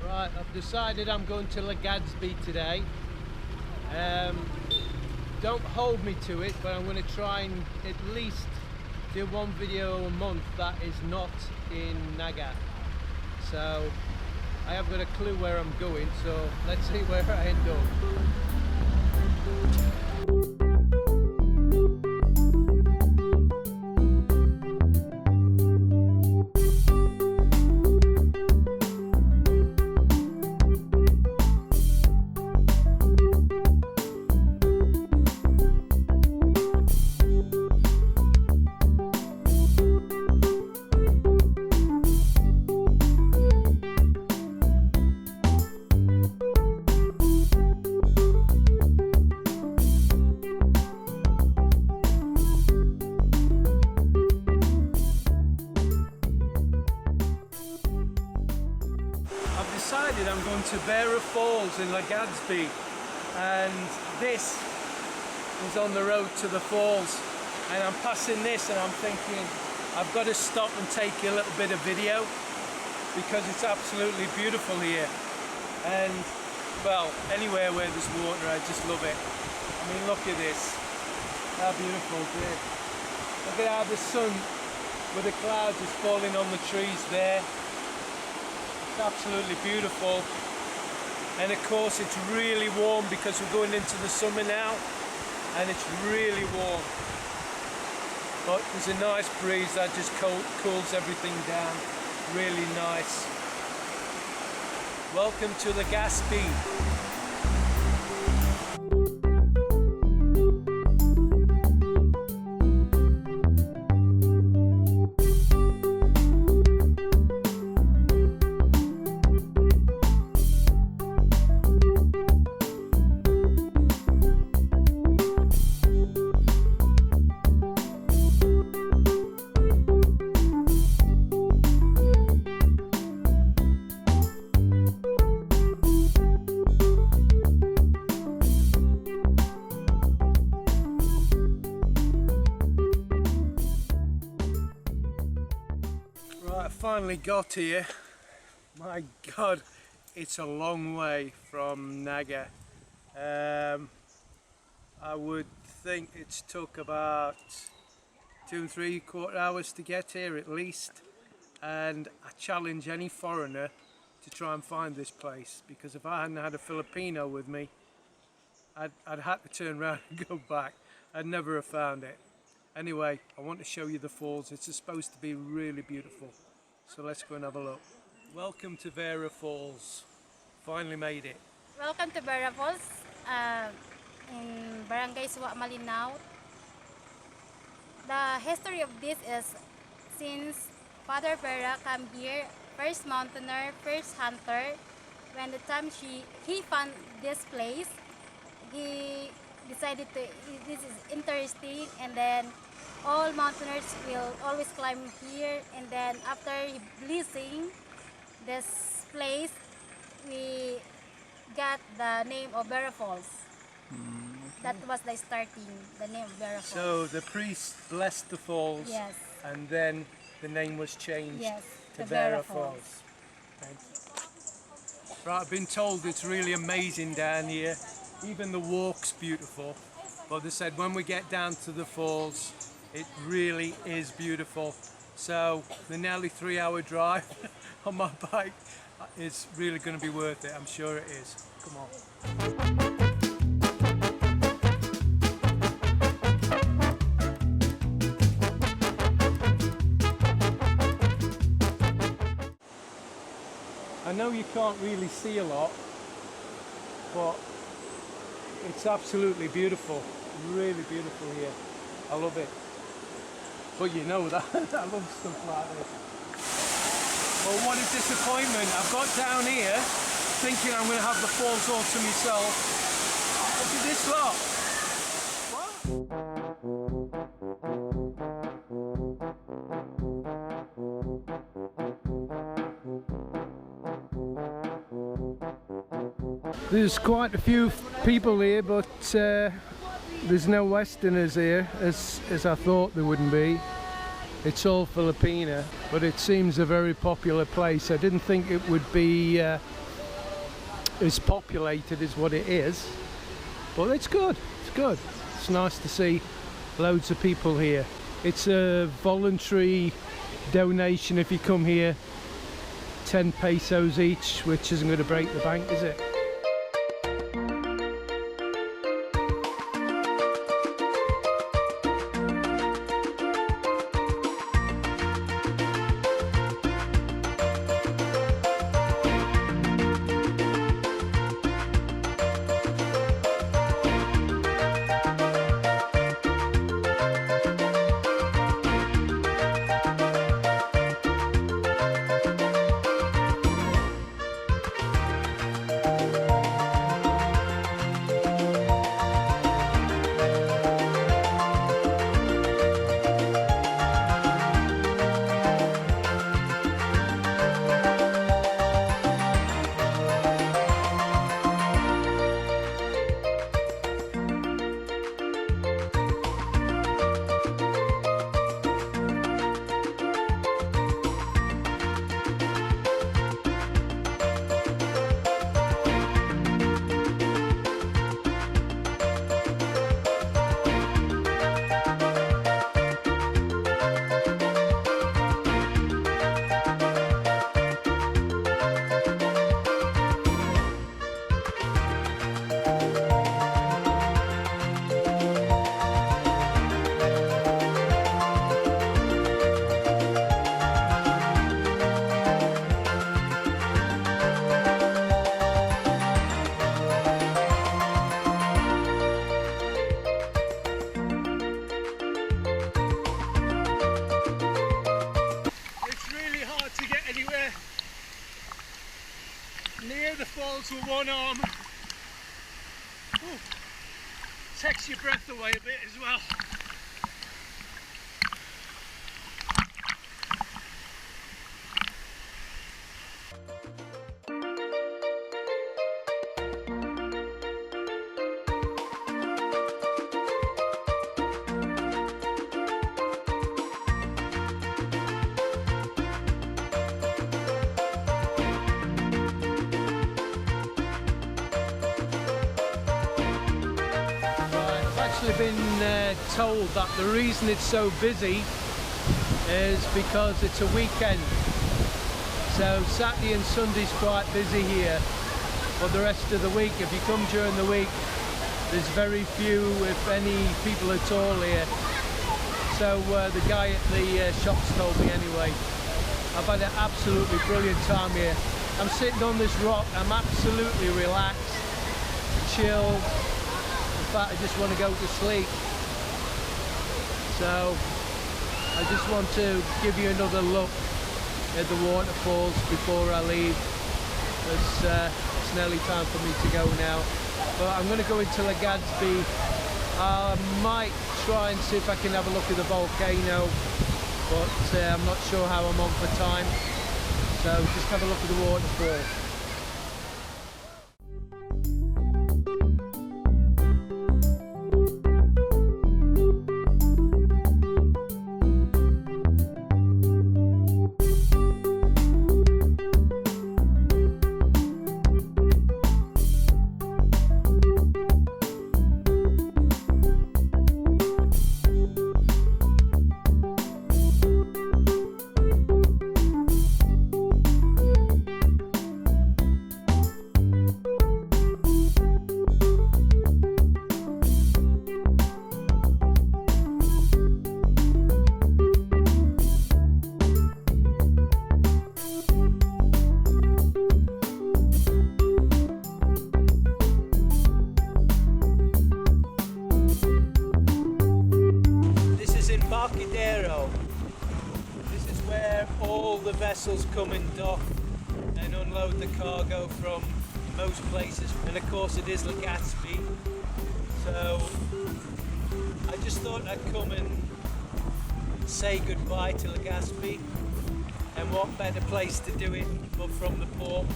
Right, I've decided I'm going to Legazpi today. Don't hold me to it, but I'm going to try and at least do one video a month that is not in Naga. So I haven't got a clue where I'm going, so let's see where I end up. I'm going to Vera Falls in Legazpi, and this is on the road to the falls, and I'm passing this and I'm thinking I've got to stop and take a little bit of video because it's absolutely beautiful here. And well, anywhere where there's water I just love it. I mean, look at this, how beautiful it is. Look at how the sun with the clouds is falling on the trees there. It's absolutely beautiful, and of course it's really warm because we're going into the summer now, and it's really warm, but there's a nice breeze that just cools everything down. Really nice. Welcome to Legaspi. Finally got here. My God, it's a long way from Naga. I would think it's took about 2 3/4 hours to get here at least, and I challenge any foreigner to try and find this place, because if I hadn't had a Filipino with me, I'd had to turn around and go back. I'd never have found it. Anyway, I want to show you the falls. It's supposed to be really beautiful. So let's go and have a look. Welcome to Vera Falls. Finally made it. Welcome to Vera Falls in Barangay Suwa, Malinaw. The history of this is since Father Vera came here, first mountaineer, first hunter. When the time he found this place, he decided to, this is interesting, and then all mountaineers will always climb here, and then after blessing this place, we got the name of Vera Falls. Okay. That was the starting, the name of Vera Falls. So the priest blessed the falls, yes, and then the name was changed, yes, to Vera Falls. Thank you. Right, I've been told it's really amazing down here. Even the walk's beautiful, but they said when we get down to the falls, it really is beautiful. So the nearly 3-hour drive on my bike is really going to be worth it. I'm sure it is. Come on. I know you can't really see a lot, but it's absolutely beautiful. Really beautiful here. I love it. But you know that I love stuff like this. Well, what a disappointment. I've got down here thinking I'm going to have the falls all to myself. Look at this lot. There's quite a few people here, but there's no Westerners here, as I thought there wouldn't be. It's all Filipina, but it seems a very popular place. I didn't think it would be as populated as what it is, but it's good. It's good. It's nice to see loads of people here. It's a voluntary donation if you come here. 10 pesos each, which isn't going to break the bank, is it? Near the falls with one arm. Ooh, takes your breath away a bit as well. Been told that the reason it's so busy is because it's a weekend, so Saturday and Sunday's quite busy here. For the rest of the week, if you come during the week, there's very few, if any, people at all here. So the guy at the shops told me anyway. I've had an absolutely brilliant time here. I'm sitting on this rock, I'm absolutely relaxed, chilled. In fact, I just want to go to sleep. So I just want to give you another look at the waterfalls before I leave. It's nearly time for me to go now. But I'm going to go into Legazpi. I might try and see if I can have a look at the volcano, but I'm not sure how I'm on for time. So just have a look at the waterfall. where all the vessels come and dock and unload the cargo from most places, and of course it is Legaspi. So I just thought I'd come and say goodbye to Legaspi, and what better place to do it but from the port.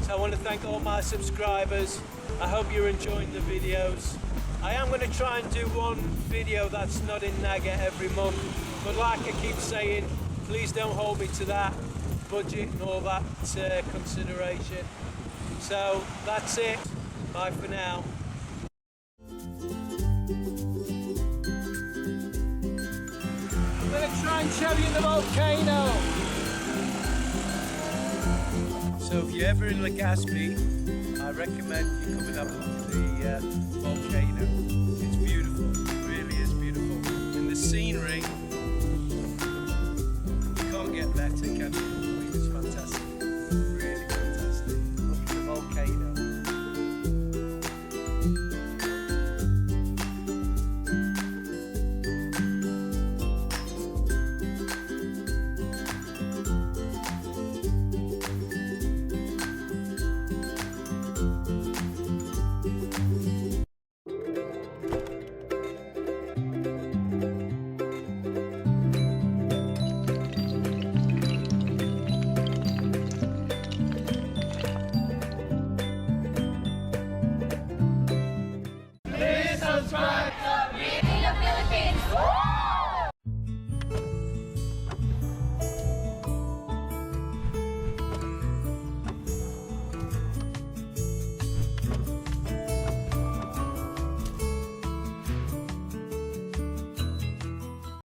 So I want to thank all my subscribers. I hope you're enjoying the videos. I am going to try and do one video that's not in Naga every month, but like I keep saying, please don't hold me to that budget and all that consideration. So that's it. Bye for now. I'm going to try and show you the volcano. So if you're ever in Legaspi, I recommend you come and have a look at the volcano. It's beautiful, it really is beautiful. And the scenery